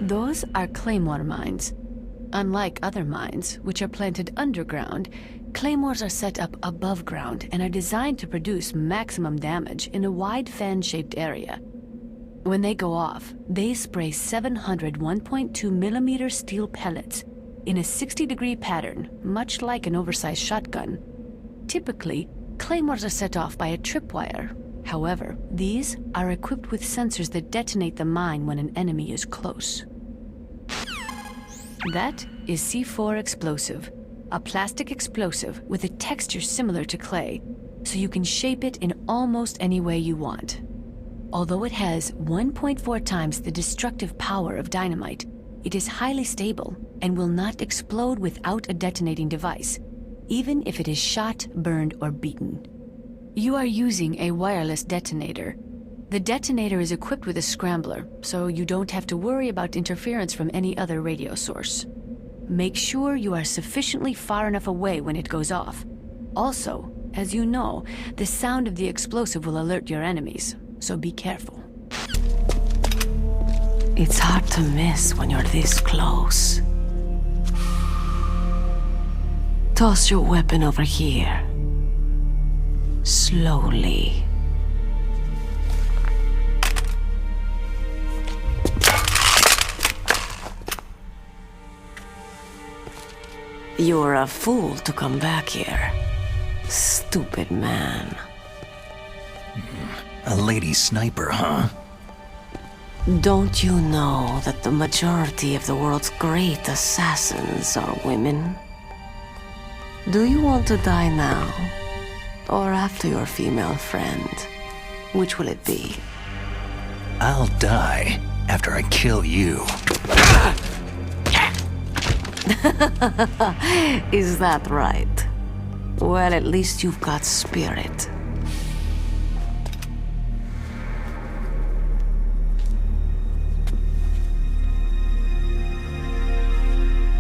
Those are claymore mines. Unlike other mines, which are planted underground, claymores are set up above ground and are designed to produce maximum damage in a wide fan-shaped area. When they go off, they spray 700 1.2 millimeter steel pellets in a 60-degree pattern, much like an oversized shotgun. Typically, claymores are set off by a tripwire. However, these are equipped with sensors that detonate the mine when an enemy is close. That is C4 explosive, a plastic explosive with a texture similar to clay, so you can shape it in almost any way you want. Although it has 1.4 times the destructive power of dynamite, it is highly stable and will not explode without a detonating device, even if it is shot, burned, or beaten. You are using a wireless detonator. The detonator is equipped with a scrambler, so you don't have to worry about interference from any other radio source. Make sure you are sufficiently far enough away when it goes off. Also, as you know, the sound of the explosive will alert your enemies, so be careful. It's hard to miss when you're this close. Toss your weapon over here. Slowly. You're a fool to come back here. Stupid man. A lady sniper, huh? Don't you know that the majority of the world's great assassins are women? Do you want to die now? Or after your female friend? Which will it be? I'll die after I kill you. Is that right? Well, at least you've got spirit.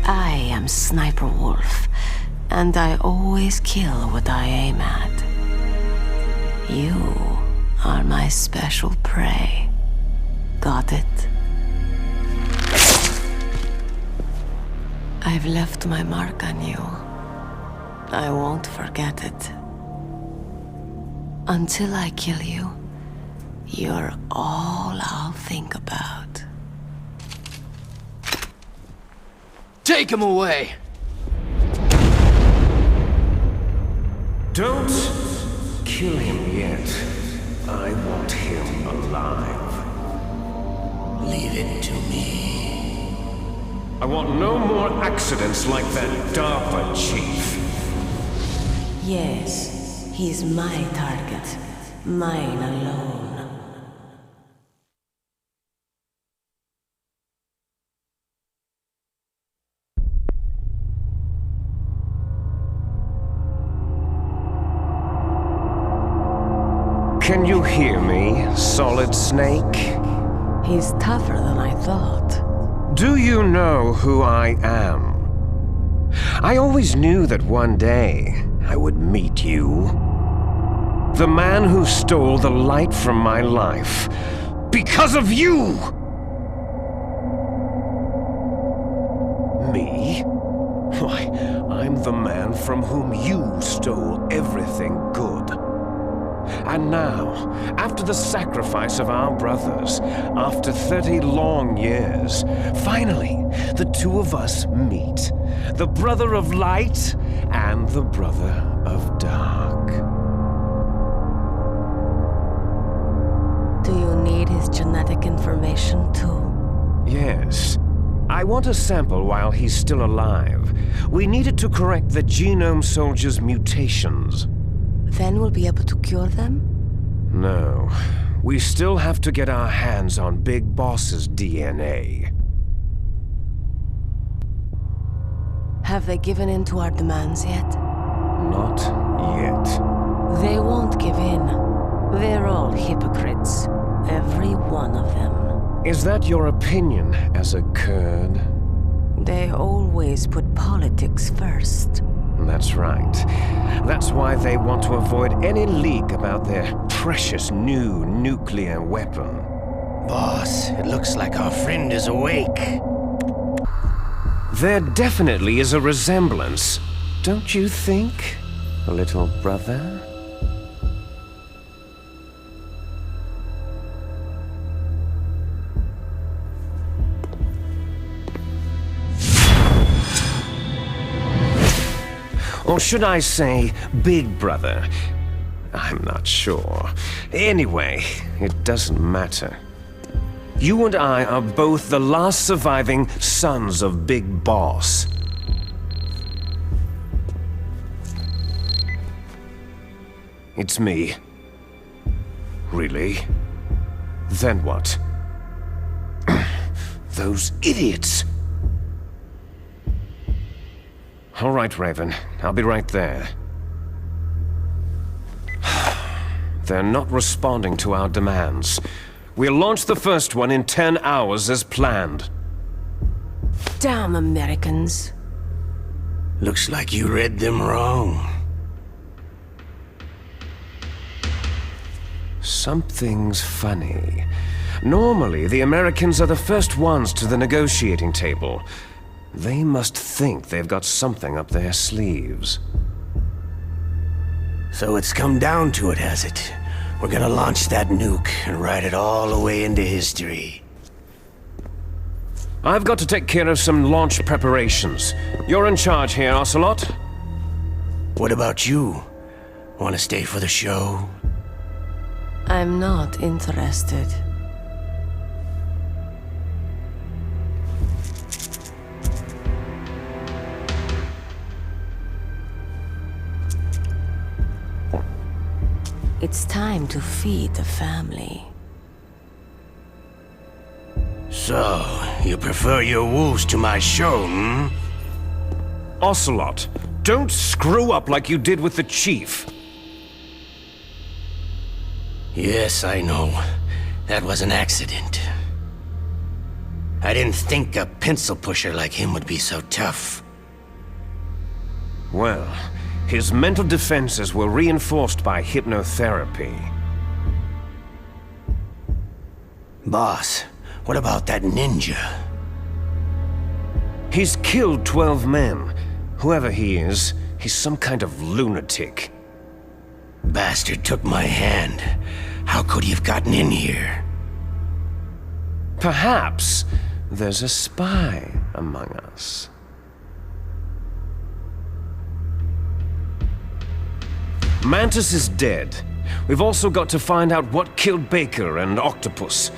I am Sniper Wolf, and I always kill what I aim at. You are my special prey. Got it? I've left my mark on you. I won't forget it. Until I kill you, you're all I'll think about. Take him away! Don't kill him yet. I want him alive. Leave it to me. I want no more accidents like that DARPA chief. Yes, he's my target. Mine alone. Can you hear me, Solid Snake? He's tougher than I thought. Do you know who I am? I always knew that one day I would meet you. The man who stole the light from my life because of you! Me? Why, I'm the man from whom you stole everything good. And now, after the sacrifice of our brothers, after 30 long years, finally, the two of us meet. The brother of light and the brother of dark. Do you need his genetic information too? Yes. I want a sample while he's still alive. We need it to correct the Genome Soldier's mutations. Then we'll be able to cure them? No. We still have to get our hands on Big Boss's DNA. Have they given in to our demands yet? Not yet. They won't give in. They're all hypocrites. Every one of them. Is that your opinion as a Kurd? They always put politics first. That's right. That's why they want to avoid any leak about their precious new nuclear weapon. Boss, it looks like our friend is awake. There definitely is a resemblance, don't you think, little brother? Or should I say, big brother? I'm not sure. Anyway, it doesn't matter. You and I are both the last surviving sons of Big Boss. It's me. Really? Then what? Those idiots! All right, Raven. I'll be right there. They're not responding to our demands. We'll launch the first one in 10 hours as planned. Damn Americans. Looks like you read them wrong. Something's funny. Normally, the Americans are the first ones to the negotiating table. They must think they've got something up their sleeves. So it's come down to it, has it? We're gonna launch that nuke and write it all the way into history. I've got to take care of some launch preparations. You're in charge here, Ocelot. What about you? Want to stay for the show? I'm not interested. It's time to feed the family. So, you prefer your wolves to my show, hmm? Ocelot, don't screw up like you did with the chief. Yes, I know. That was an accident. I didn't think a pencil pusher like him would be so tough. Well, his mental defenses were reinforced by hypnotherapy. Boss, what about that ninja? He's killed 12 men. Whoever he is, he's some kind of lunatic. Bastard took my hand. How could he have gotten in here? Perhaps there's a spy among us. Mantis is dead. We've also got to find out what killed Baker and Octopus.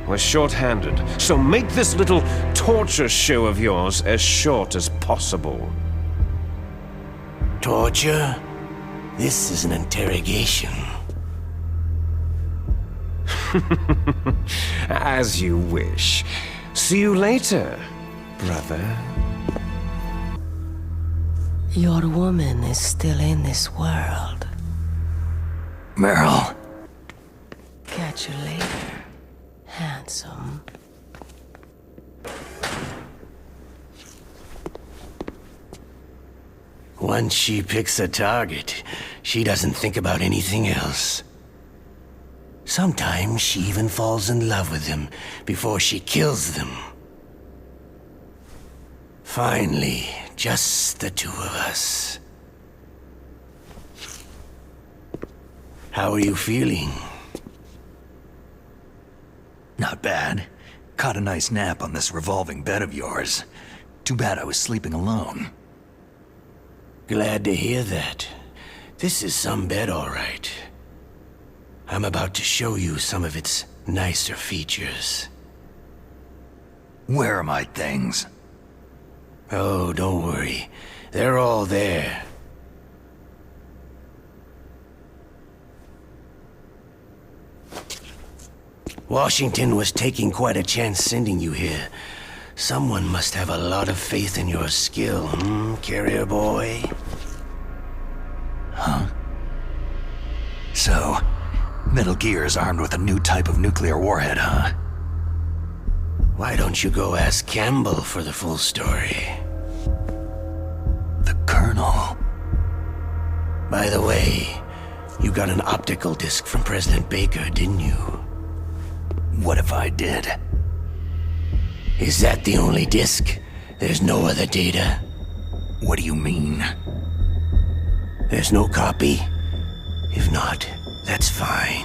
We're short-handed, so make this little torture show of yours as short as possible. Torture? This is an interrogation. As you wish. See you later, brother. Your woman is still in this world. Meryl. Catch you later, handsome. Once she picks a target, she doesn't think about anything else. Sometimes she even falls in love with them before she kills them. Finally, just the two of us. How are you feeling? Not bad. Caught a nice nap on this revolving bed of yours. Too bad I was sleeping alone. Glad to hear that. This is some bed, all right. I'm about to show you some of its nicer features. Where are my things? Oh, don't worry. They're all there. Washington was taking quite a chance sending you here. Someone must have a lot of faith in your skill, carrier boy? Huh? So, Metal Gear is armed with a new type of nuclear warhead, huh? Why don't you go ask Campbell for the full story? The Colonel. By the way, you got an optical disc from President Baker, didn't you? What if I did? Is that the only disk? There's no other data? What do you mean? There's no copy? If not, that's fine.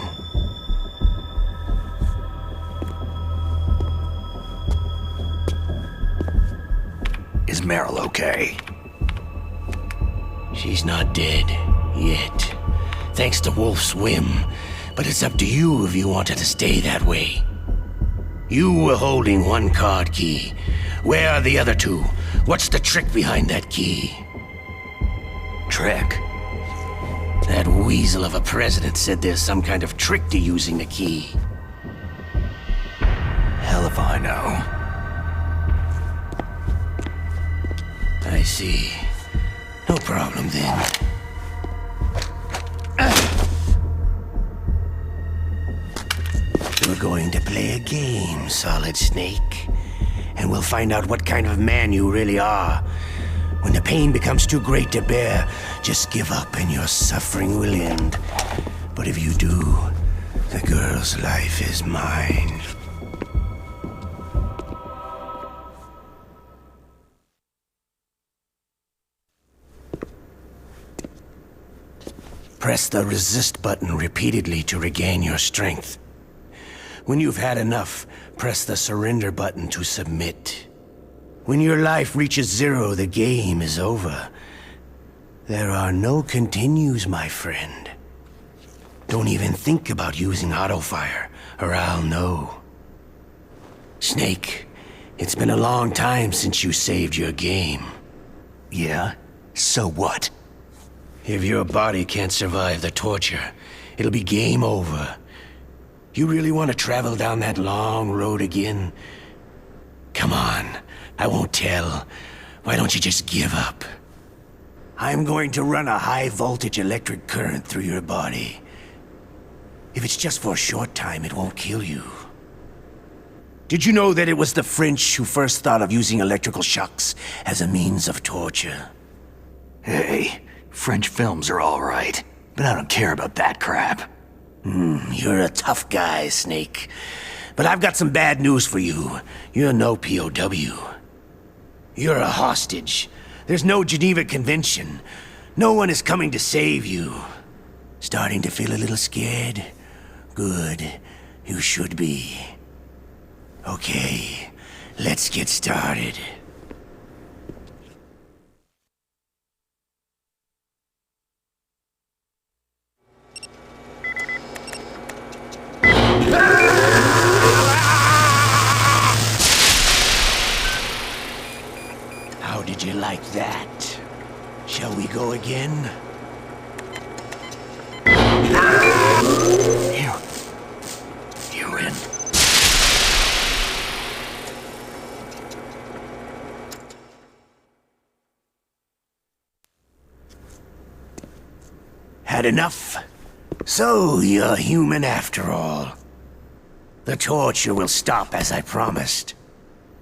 Is Meryl okay? She's not dead, yet. Thanks to Wolf's whim. But it's up to you if you want her to stay that way. You were holding one card key. Where are the other two? What's the trick behind that key? Trick? That weasel of a president said there's some kind of trick to using the key. Hell if I know. I see. No problem then. We're going to play a game, Solid Snake. And we'll find out what kind of man you really are. When the pain becomes too great to bear, just give up and your suffering will end. But if you do, the girl's life is mine. Press the resist button repeatedly to regain your strength. When you've had enough, press the surrender button to submit. When your life reaches 0, the game is over. There are no continues, my friend. Don't even think about using auto-fire, or I'll know. Snake, it's been a long time since you saved your game. Yeah? So what? If your body can't survive the torture, it'll be game over. You really want to travel down that long road again? Come on, I won't tell. Why don't you just give up? I'm going to run a high-voltage electric current through your body. If it's just for a short time, it won't kill you. Did you know that it was the French who first thought of using electrical shocks as a means of torture? Hey, French films are all right, but I don't care about that crap. You're a tough guy, Snake. But I've got some bad news for you. You're no POW. You're a hostage. There's no Geneva Convention. No one is coming to save you. Starting to feel a little scared? Good. You should be. Okay, let's get started. How did you like that? Shall we go again? You in? Had enough? So, you're human after all. The torture will stop as I promised.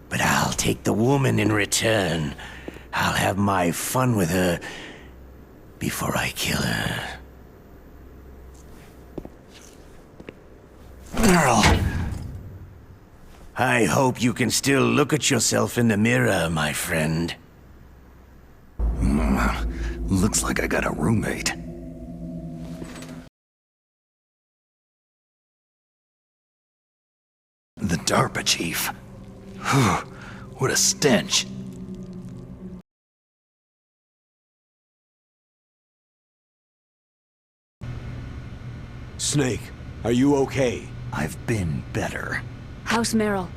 But I'll take the woman in return. I'll have my fun with her before I kill her. Girl! I hope you can still look at yourself in the mirror, my friend. Looks like I got a roommate. The DARPA chief. Whew, what a stench. Snake, are you okay? I've been better. How's Meryl?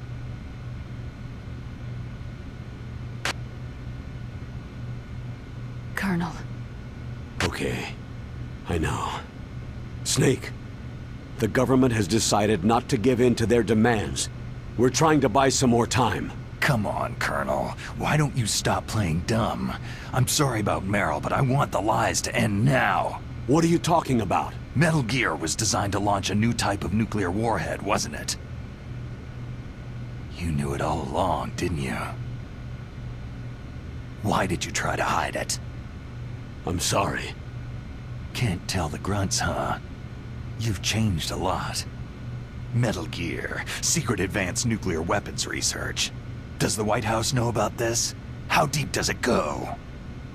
Colonel. Okay. I know. Snake, the government has decided not to give in to their demands. We're trying to buy some more time. Come on, Colonel. Why don't you stop playing dumb? I'm sorry about Meryl, but I want the lies to end now. What are you talking about? Metal Gear was designed to launch a new type of nuclear warhead, wasn't it? You knew it all along, didn't you? Why did you try to hide it? I'm sorry. Can't tell the grunts, huh? You've changed a lot. Metal Gear, secret advanced nuclear weapons research. Does the White House know about this? How deep does it go?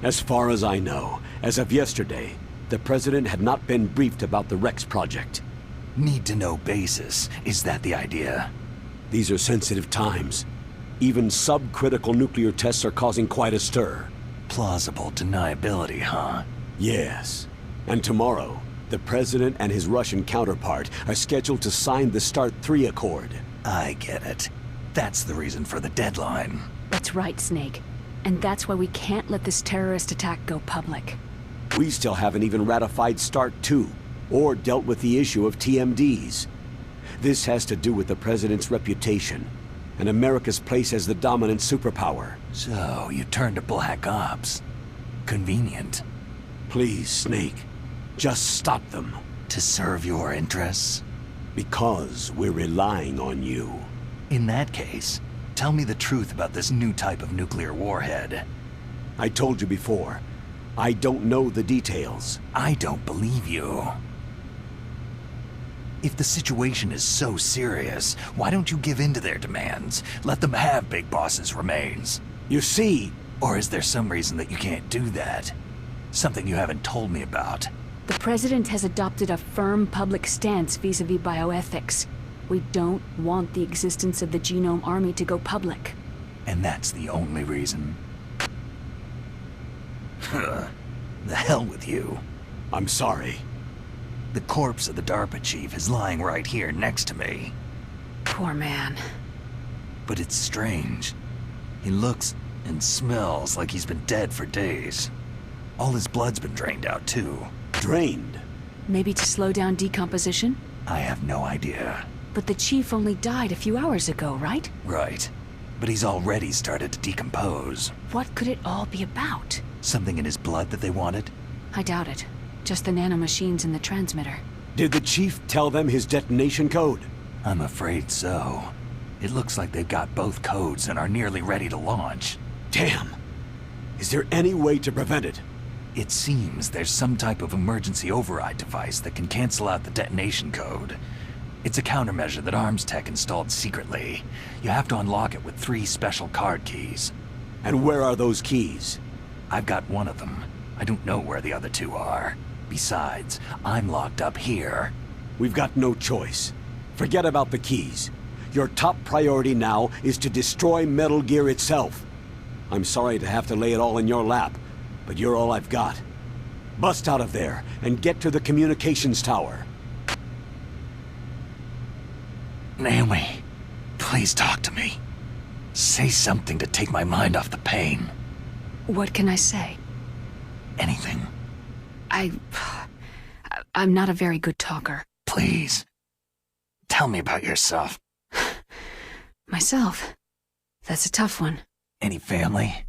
As far as I know, as of yesterday, the President had not been briefed about the Rex project. Need-to-know basis. Is that the idea? These are sensitive times. Even subcritical nuclear tests are causing quite a stir. Plausible deniability, huh? Yes. And tomorrow, the President and his Russian counterpart are scheduled to sign the START 3 Accord. I get it. That's the reason for the deadline. That's right, Snake. And that's why we can't let this terrorist attack go public. We still haven't even ratified START 2, or dealt with the issue of TMDs. This has to do with the President's reputation, and America's place as the dominant superpower. So, you turned to Black Ops. Convenient. Please, Snake, just stop them. To serve your interests? Because we're relying on you. In that case, tell me the truth about this new type of nuclear warhead. I told you before, I don't know the details. I don't believe you. If the situation is so serious, why don't you give in to their demands? Let them have Big Boss's remains. You see... Or is there some reason that you can't do that? Something you haven't told me about. The President has adopted a firm public stance vis-a-vis bioethics. We don't want the existence of the Genome Army to go public. And that's the only reason? The hell with you. I'm sorry. The corpse of the DARPA chief is lying right here next to me. Poor man. But it's strange. He looks and smells like he's been dead for days. All his blood's been drained out, too. Drained? Maybe to slow down decomposition? I have no idea. But the chief only died a few hours ago, right? Right. But he's already started to decompose. What could it all be about? Something in his blood that they wanted? I doubt it. Just the nanomachines in the transmitter. Did the chief tell them his detonation code? I'm afraid so. It looks like they've got both codes and are nearly ready to launch. Damn! Is there any way to prevent it? It seems there's some type of emergency override device that can cancel out the detonation code. It's a countermeasure that Arms Tech installed secretly. You have to unlock it with 3 special card keys. And where are those keys? I've got one of them. I don't know where the other 2 are. Besides, I'm locked up here. We've got no choice. Forget about the keys. Your top priority now is to destroy Metal Gear itself. I'm sorry to have to lay it all in your lap, but you're all I've got. Bust out of there and get to the communications tower. Naomi, please talk to me. Say something to take my mind off the pain. What can I say? Anything. I'm not a very good talker. Please. Tell me about yourself. Myself? That's a tough one. Any family?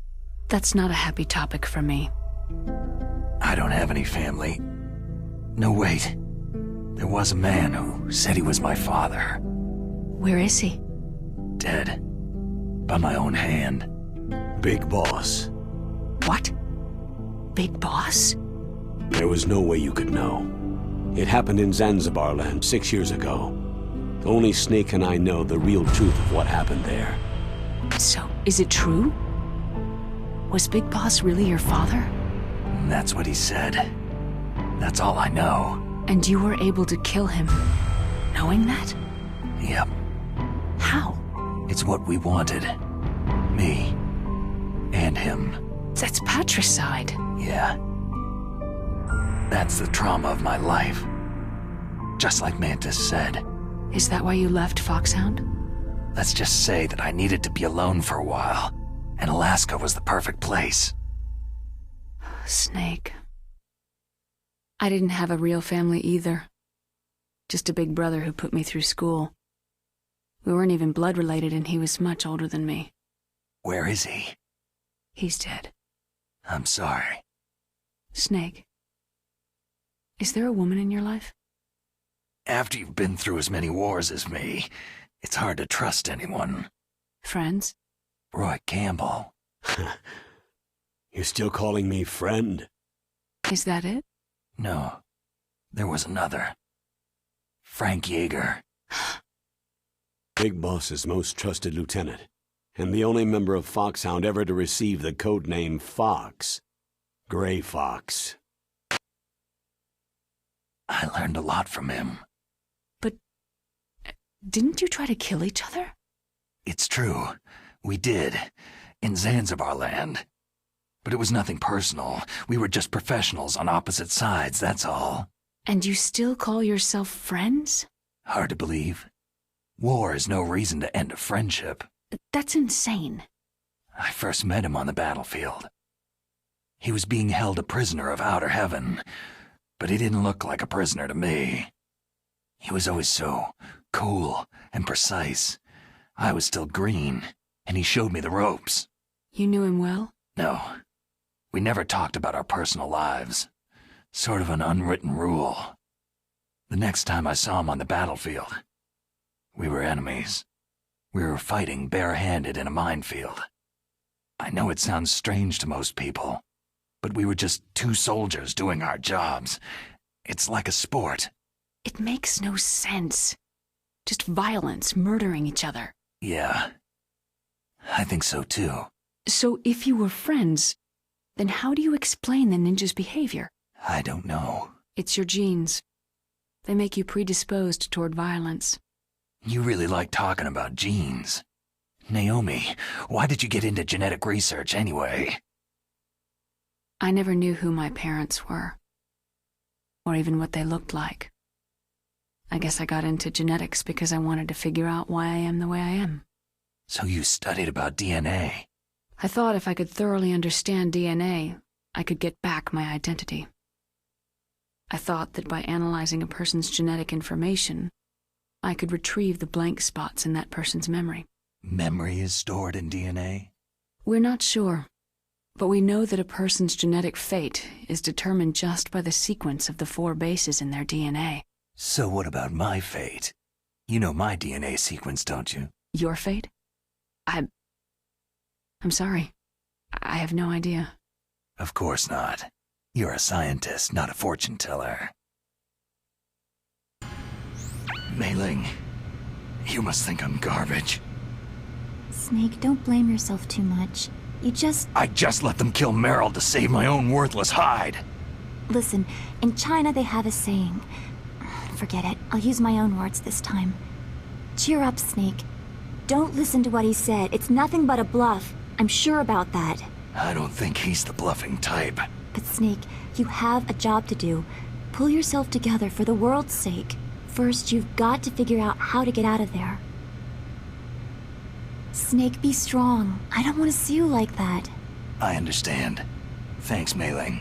That's not a happy topic for me. I don't have any family. No, wait. There was a man who said he was my father. Where is he? Dead. By my own hand. Big Boss. What? Big Boss? There was no way you could know. It happened in Zanzibar land 6 years ago. Only Snake and I know the real truth of what happened there. So, is it true? Was Big Boss really your father? That's what he said. That's all I know. And you were able to kill him, knowing that? Yep. How? It's what we wanted. Me. And him. That's patricide. Yeah. That's the trauma of my life. Just like Mantis said. Is that why you left Foxhound? Let's just say that I needed to be alone for a while, and Alaska was the perfect place. Snake. I didn't have a real family either. Just a big brother who put me through school. We weren't even blood related, and he was much older than me. Where is he? He's dead. I'm sorry. Snake. Is there a woman in your life? After you've been through as many wars as me, it's hard to trust anyone. Friends? Roy Campbell. You're still calling me friend? Is that it? No. There was another. Frank Yeager. Big Boss's most trusted lieutenant, and the only member of Foxhound ever to receive the code name Fox. Gray Fox. I learned a lot from him. But didn't you try to kill each other? It's true. We did. In Zanzibar land. But it was nothing personal. We were just professionals on opposite sides, that's all. And you still call yourself friends? Hard to believe. War is no reason to end a friendship. That's insane. I first met him on the battlefield. He was being held a prisoner of outer heaven, but he didn't look like a prisoner to me. He was always so cool and precise. I was still green, and he showed me the ropes. You knew him well? No. We never talked about our personal lives. Sort of an unwritten rule. The next time I saw him on the battlefield, we were enemies. We were fighting barehanded in a minefield. I know it sounds strange to most people, but we were just two soldiers doing our jobs. It's like a sport. It makes no sense. Just violence, murdering each other. Yeah. I think so too. So if you were friends, then how do you explain the ninja's behavior? I don't know. It's your genes. They make you predisposed toward violence. You really like talking about genes. Naomi, why did you get into genetic research anyway? I never knew who my parents were, or even what they looked like. I guess I got into genetics because I wanted to figure out why I am the way I am. So you studied about DNA? I thought if I could thoroughly understand DNA, I could get back my identity. I thought that by analyzing a person's genetic information, I could retrieve the blank spots in that person's memory. Memory is stored in DNA? We're not sure, but we know that a person's genetic fate is determined just by the sequence of the 4 bases in their DNA. So what about my fate? You know my DNA sequence, don't you? Your fate? I'm sorry. I have no idea. Of course not. You're a scientist, not a fortune teller. Mei Ling, you must think I'm garbage. Snake, don't blame yourself too much. I just let them kill Meryl to save my own worthless hide. Listen, in China they have a saying. Forget it, I'll use my own words this time. Cheer up, Snake. Don't listen to what he said. It's nothing but a bluff. I'm sure about that. I don't think he's the bluffing type. But Snake, you have a job to do. Pull yourself together for the world's sake. First, you've got to figure out how to get out of there. Snake, be strong. I don't want to see you like that. I understand. Thanks, Mei Ling.